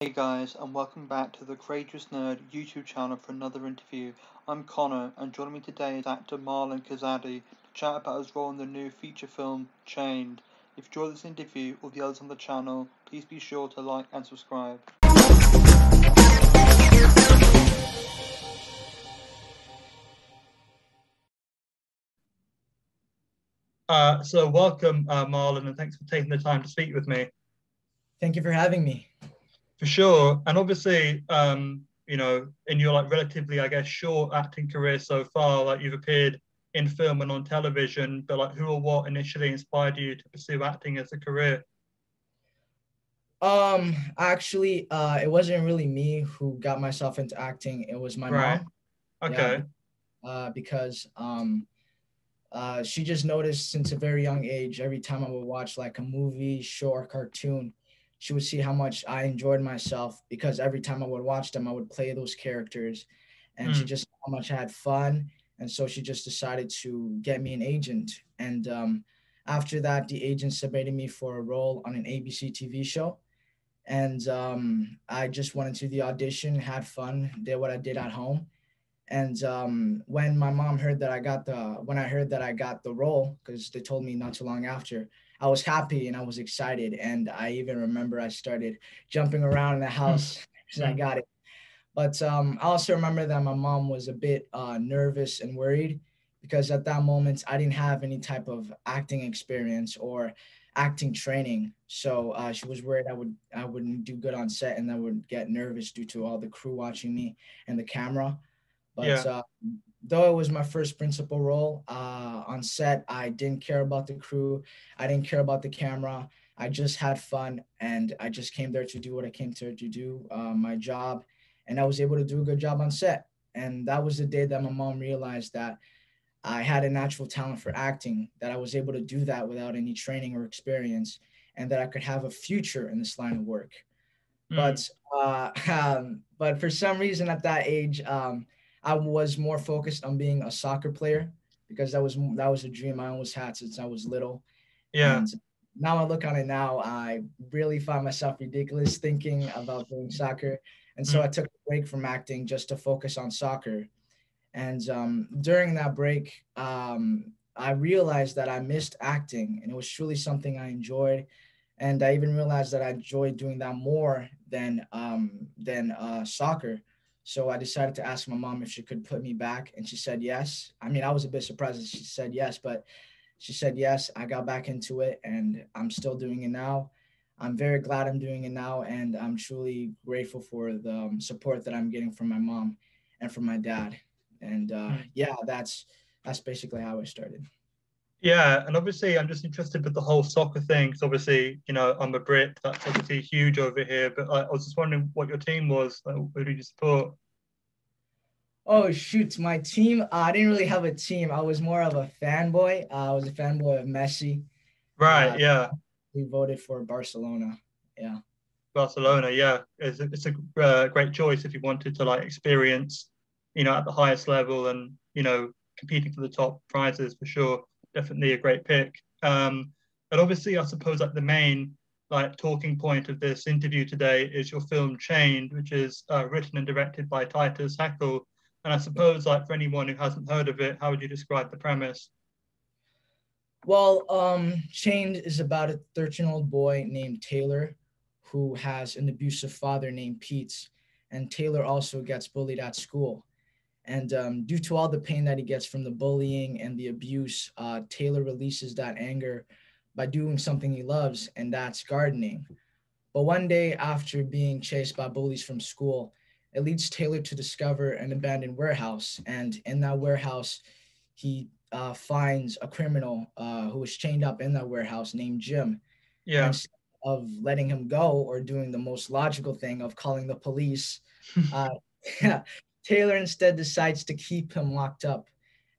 Hey guys, and welcome back to the Courageous Nerd YouTube channel for another interview. I'm Connor, and joining me today is actor Marlon Kazadi to chat about his role in the new feature film, Chained. If you enjoy this interview or the others on the channel, please be sure to like and subscribe. So welcome, Marlon, and thanks for taking the time to speak with me. Thank you for having me. For sure, and obviously, in your relatively, I guess, short acting career so far, you've appeared in film and on television, but who or what initially inspired you to pursue acting as a career? Actually, it wasn't really me who got myself into acting. It was my Right. mom. Yeah, Okay. because she just noticed since a very young age, every time I would watch like a movie, show, or cartoon, she would see how much I enjoyed myself because every time I would watch them, I would play those characters, and she Mm. just saw how much I had fun, and so she just decided to get me an agent. And after that, the agent submitted me for a role on an ABC TV show, and I just went into the audition, had fun, did what I did at home. And when my mom heard that when I heard that I got the role, because they told me not too long after, I was happy and I was excited. And I even remember I started jumping around in the Mm. house because I Mm. got it. But I also remember that my mom was a bit nervous and worried because at that moment I didn't have any type of acting experience or acting training. So she was worried I wouldn't do good on set and I would get nervous due to all the crew watching me and the camera. But Yeah. though it was my first principal role on set, I didn't care about the crew. I didn't care about the camera. I just had fun and I just came there to do what I came there to do, my job. And I was able to do a good job on set. And that was the day that my mom realized that I had a natural talent for acting, that I was able to do that without any training or experience, and that I could have a future in this line of work. Mm. But for some reason at that age, I was more focused on being a soccer player because that was a dream I always had since I was little. Yeah. And now I look on it now, I really find myself ridiculous thinking about doing soccer. And so I Mm. took a break from acting just to focus on soccer. And during that break, I realized that I missed acting, and it was truly something I enjoyed. And I even realized that I enjoyed doing that more than soccer. So I decided to ask my mom if she could put me back, and she said yes. I mean, I was a bit surprised that she said yes, but she said yes. I got back into it, and I'm still doing it now. I'm very glad I'm doing it now, and I'm truly grateful for the support that I'm getting from my mom and from my dad. And Mm. yeah, that's basically how I started. Yeah, and obviously I'm just interested with the whole soccer thing. 'Cause obviously, I'm a Brit. That's obviously huge over here. But I was just wondering what your team was. Who did you support? Oh shoot, my team. I didn't really have a team. I was more of a fanboy. I was a fanboy of Messi. Right. Uh, Yeah. we voted for Barcelona. Yeah. Barcelona, yeah, it's a great choice if you wanted to experience, at the highest level and competing for the top prizes for sure. Definitely a great pick. And obviously, I suppose the main talking point of this interview today is your film Chained, which is written and directed by Titus Heckel. And I suppose for anyone who hasn't heard of it, how would you describe the premise? Well, Chained is about a 13-year-old boy named Taylor who has an abusive father named Pete. And Taylor also gets bullied at school. And due to all the pain that he gets from the bullying and the abuse, Taylor releases that anger by doing something he loves, and that's gardening. But one day, after being chased by bullies from school, it leads Taylor to discover an abandoned warehouse. And in that warehouse, he finds a criminal who was chained up in that warehouse named Jim. And Yeah. instead of letting him go or doing the most logical thing of calling the police, uh, Taylor instead decides to keep him locked up.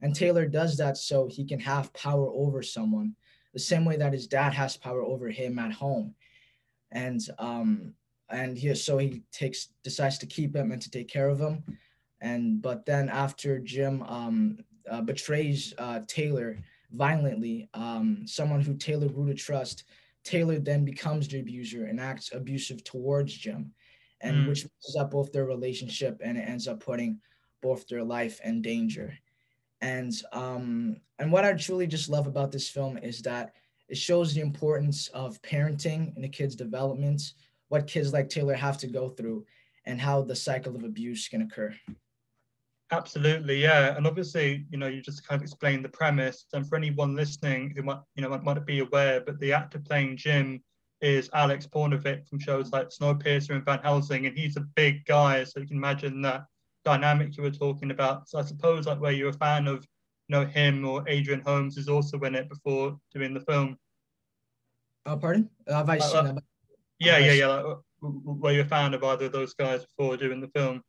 And Taylor does that so he can have power over someone, the same way that his dad has power over him at home. And he decides to keep him and to take care of him. And but then after Jim betrays Taylor violently, someone who Taylor grew to trust, Taylor then becomes the abuser and acts abusive towards Jim. and Mm. which messes up both their relationship, and it ends up putting both their life in danger. And what I truly just love about this film is that it shows the importance of parenting in a kid's development, what kids like Taylor have to go through, and how the cycle of abuse can occur. Absolutely, yeah. And obviously, you just kind of explained the premise. And for anyone listening who might not be aware, but the actor playing Jim is Alex Pornovic from shows like Snowpiercer and Van Helsing, and he's a big guy, so you can imagine that dynamic you were talking about. So I suppose like where you're a fan of, him or Adrian Holmes is also in it before doing the film. Pardon? Have I Like, seen? like, yeah, Have I yeah, seen? yeah. Like, were you a fan of either of those guys before doing the film?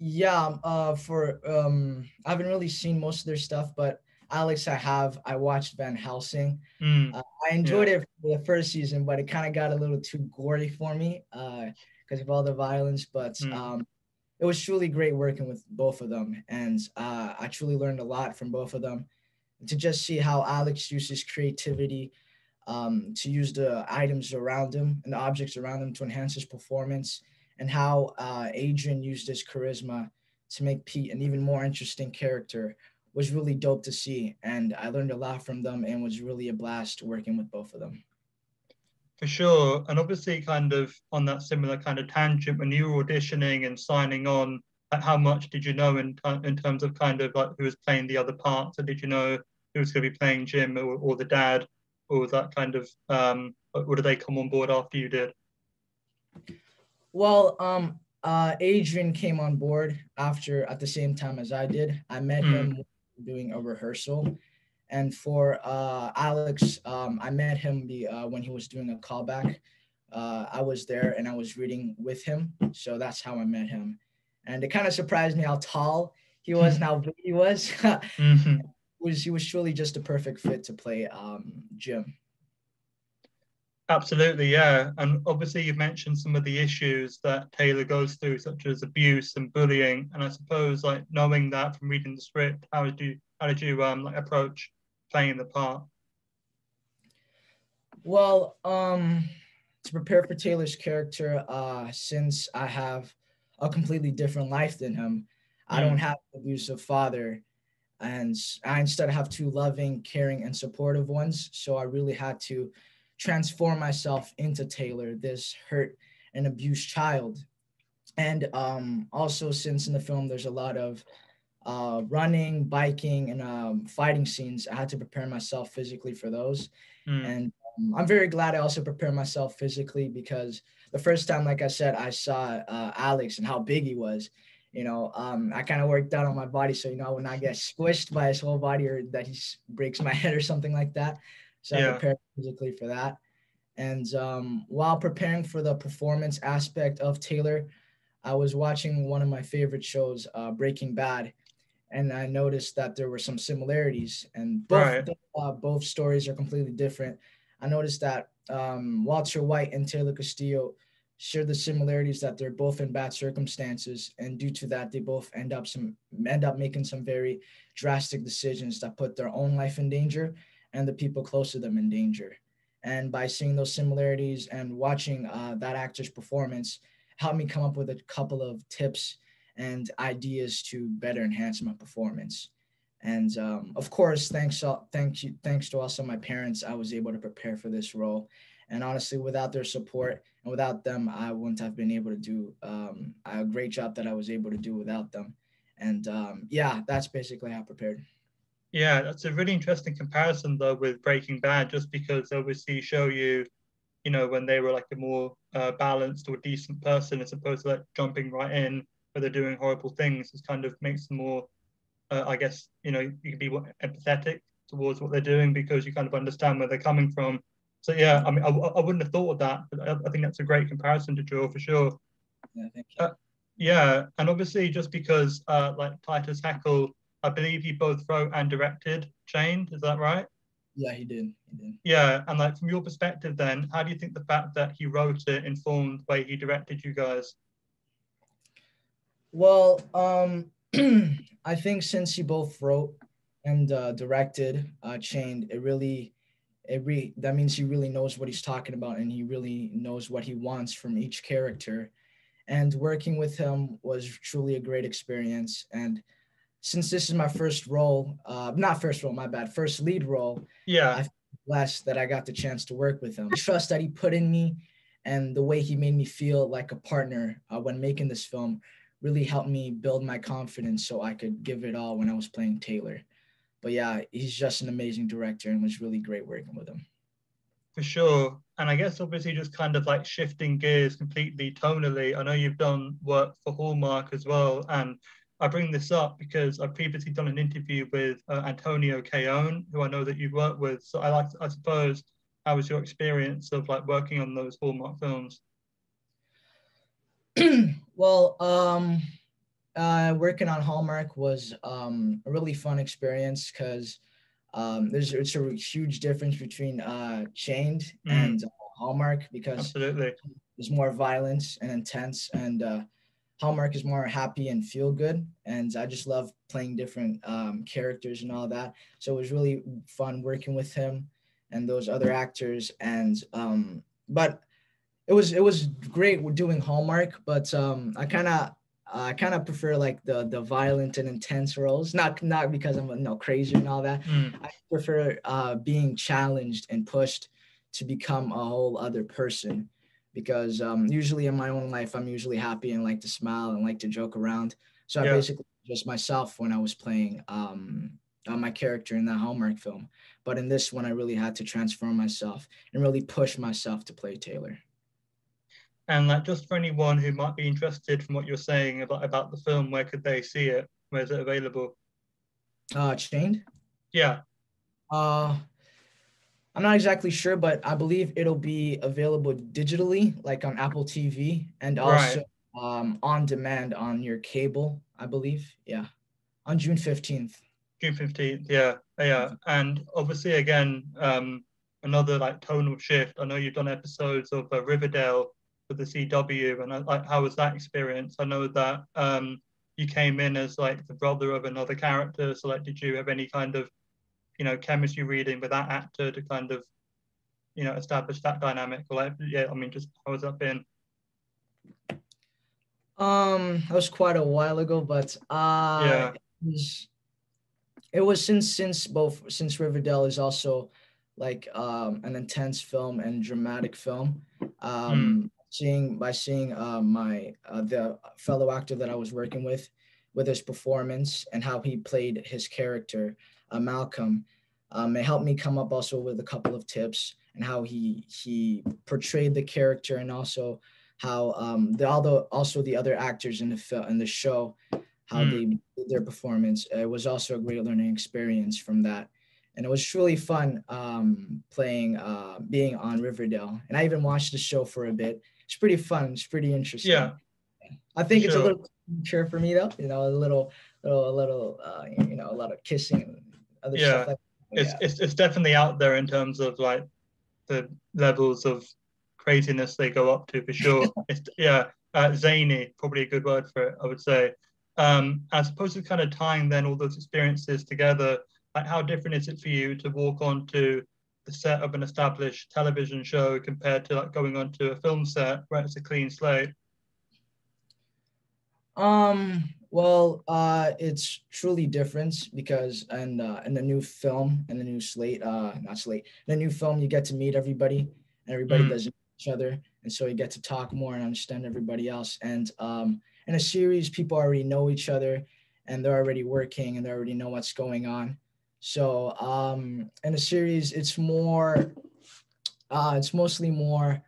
Yeah. For I haven't really seen most of their stuff, but Alex, I have. I watched Van Helsing. Mm, I enjoyed yeah. it for the first season, but it kind of got a little too gory for me because of all the violence. But Mm. it was truly great working with both of them, and I truly learned a lot from both of them. To just see how Alex uses creativity to use the items around him and the objects around him to enhance his performance, and how Adrian used his charisma to make Pete an even more interesting character was really dope to see. And I learned a lot from them and was really a blast working with both of them. For sure. And obviously, kind of on that similar kind of tangent, when you were auditioning and signing on, like how much did you know in terms of kind of like who was playing the other parts? So did you know who was going to be playing Jim or the dad? Or was that kind of, or did they come on board after you did? Well, Adrian came on board after at the same time as I did. I met Mm, him doing a rehearsal, and for Alex, I met him when he was doing a callback. I was there and I was reading with him, so that's how I met him. And it kind of surprised me how tall he was and how big he was. mm-hmm. He was truly just a perfect fit to play Jim. Absolutely, yeah. And obviously, you've mentioned some of the issues that Taylor goes through, such as abuse and bullying. And I suppose, like knowing that from reading the script, how did you like approach playing the part? Well, to prepare for Taylor's character, since I have a completely different life than him, I don't Mm, have an abusive father, and I instead have two loving, caring, and supportive ones. So I really had to transform myself into Taylor, this hurt and abused child. And also, since in the film there's a lot of running, biking, and fighting scenes, I had to prepare myself physically for those. mm, And I'm very glad I also prepared myself physically because the first time, like I said, I saw Alex and how big he was. I kind of worked out on my body so I would not get squished by his whole body or that he breaks my head or something like that. So I yeah, prepared physically for that. And while preparing for the performance aspect of Taylor, I was watching one of my favorite shows, Breaking Bad, and I noticed that there were some similarities, and right. both stories are completely different. I noticed that Walter White and Taylor Castillo share the similarities that they're both in bad circumstances, and due to that, they both end up making some very drastic decisions that put their own life in danger and the people close to them in danger. And by seeing those similarities and watching that actor's performance, helped me come up with a couple of tips and ideas to better enhance my performance. And of course, thanks to also my parents, I was able to prepare for this role. And honestly, without their support and without them, I wouldn't have been able to do a great job that I was able to do without them. And yeah, that's basically how I prepared. Yeah, that's a really interesting comparison though with Breaking Bad, just because they obviously show you, when they were like a more balanced or decent person, as opposed to like jumping right in where they're doing horrible things. It kind of makes them more, I guess, you can be more empathetic towards what they're doing because you kind of understand where they're coming from. So yeah, I mean, I wouldn't have thought of that, but I think that's a great comparison to draw for sure. Yeah, thank you. Uh, yeah, and obviously just because like Titus Heckel, I believe he both wrote and directed Chained, is that right? Yeah, he did. He did. Yeah, and like from your perspective then, how do you think the fact that he wrote it informed the way he directed you guys? Well, I think since you both wrote and directed Chained, that means he really knows what he's talking about, and he really knows what he wants from each character. And working with him was truly a great experience. And since this is my first role, not first role, my bad, first lead role, Yeah, I feel blessed that I got the chance to work with him. The trust that he put in me and the way he made me feel like a partner when making this film really helped me build my confidence so I could give it all when I was playing Taylor. But yeah, he's just an amazing director and was really great working with him. for sure. And I guess obviously just kind of like shifting gears completely tonally. I know you've done work for Hallmark as well, and I bring this up because I've previously done an interview with Antonio Caone, who I know that you've worked with. So I suppose, how was your experience of like working on those Hallmark films? Well, working on Hallmark was a really fun experience because it's a huge difference between Chained Mm, and Hallmark because absolutely. there's more violence and intense, and Hallmark is more happy and feel good. And I just love playing different characters and all that. So it was really fun working with him and those other actors. And but it was great doing Hallmark, but I kind of prefer like the violent and intense roles. Not because I'm crazy and all that. Mm, I prefer being challenged and pushed to become a whole other person. Because usually in my own life, I'm usually happy and like to smile and like to joke around. So I yeah. basically just myself when I was playing my character in that Hallmark film. But in this one, I really had to transform myself and really push myself to play Taylor. And like just for anyone who might be interested from what you're saying about the film, where could they see it? Where is it available? Chained. Yeah, Uh, I'm not exactly sure, but I believe it'll be available digitally, like on Apple TV, and right. also on demand on your cable, I believe. Yeah, on June 15th. June 15th, yeah, yeah. And obviously, again, another like tonal shift. I know you've done episodes of Riverdale for the CW, and like, how was that experience? I know that you came in as like the brother of another character. So, like, did you have any kind of, chemistry reading with that actor to kind of, establish that dynamic? Or like, yeah, I mean, just how has that been? That was quite a while ago, but Yeah. was it was since Riverdale is also like an intense film and dramatic film. Mm, Seeing my the fellow actor that I was working with his performance and how he played his character, Malcolm, it helped me come up also with a couple of tips and how he portrayed the character, and also how also the other actors in the show, how mm. they did their performance. It was also a great learning experience from that. And it was truly fun being on Riverdale. And I even watched the show for a bit. It's pretty fun. It's pretty interesting. Yeah, I for think it's a sure. little mature for me though. A lot of kissing and other stuff Yeah. like that. It's Yeah. it's it's definitely out there in terms of like the levels of craziness they go up to for sure. It's yeah, zany, probably a good word for it, I would say. As opposed to kind of tying then all those experiences together, like how different is it for you to walk onto the set of an established television show compared to like going onto a film set where it's a clean slate? Well, it's truly different because in the new film and the new slate, not slate, the new film, you get to meet everybody, and everybody Mm, doesn't know each other, and so you get to talk more and understand everybody else. And in a series, people already know each other, and they're already working, and they already know what's going on. So in a series, it's mostly more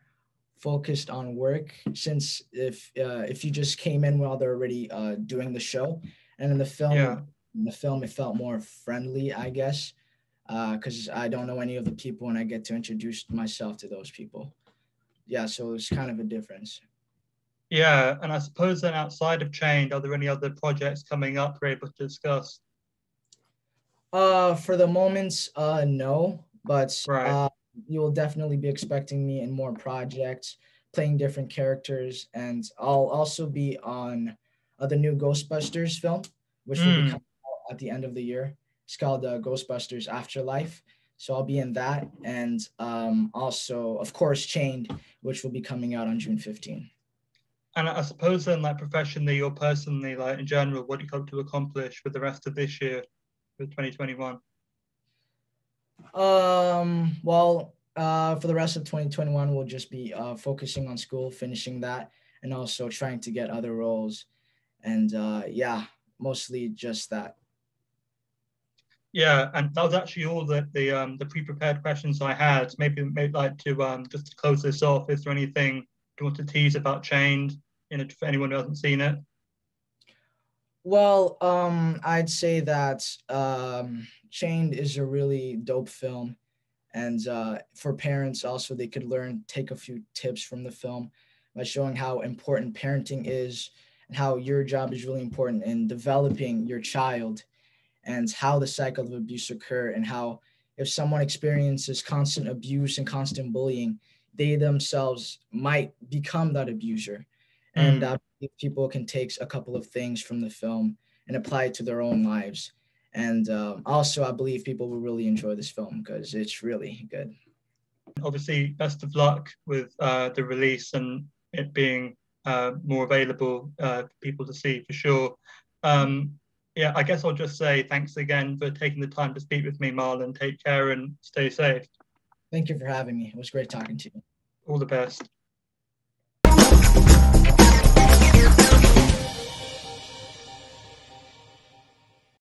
focused on work, since if you just came in while they're already doing the show, and yeah. in the film it felt more friendly, I guess, because I don't know any of the people and I get to introduce myself to those people. Yeah, so it's kind of a difference. Yeah, and I suppose then outside of Chained, are there any other projects coming up we're able to discuss? For the moment, no, but Right. you will definitely be expecting me in more projects, playing different characters, and I'll also be on the new Ghostbusters film, which will be Mm, coming out at the end of the year. It's called Ghostbusters Afterlife. So I'll be in that, and also, of course, Chained, which will be coming out on June 15th. And I suppose then, like professionally or personally, like in general, what do you hope to accomplish with the rest of this year, with 2021? Well, for the rest of 2021, we'll just be focusing on school, finishing that, and also trying to get other roles. And yeah, mostly just that. Yeah, and that was actually all the pre-prepared questions I had. Maybe like to just to close this off. Is there anything you want to tease about Chained, for anyone who hasn't seen it? Well, I'd say that Chained is a really dope film, and for parents also, they could take a few tips from the film by showing how important parenting is and how your job is really important in developing your child, and how the cycle of abuse occur, and how if someone experiences constant abuse and constant bullying, they themselves might become that abuser. And Mm. people can take a couple of things from the film and apply it to their own lives. And also, I believe people will really enjoy this film because it's really good. Obviously, best of luck with the release and it being more available for people to see for sure. Yeah, I guess I'll just say thanks again for taking the time to speak with me, Marlon. Take care and stay safe. Thank you for having me. It was great talking to you. All the best.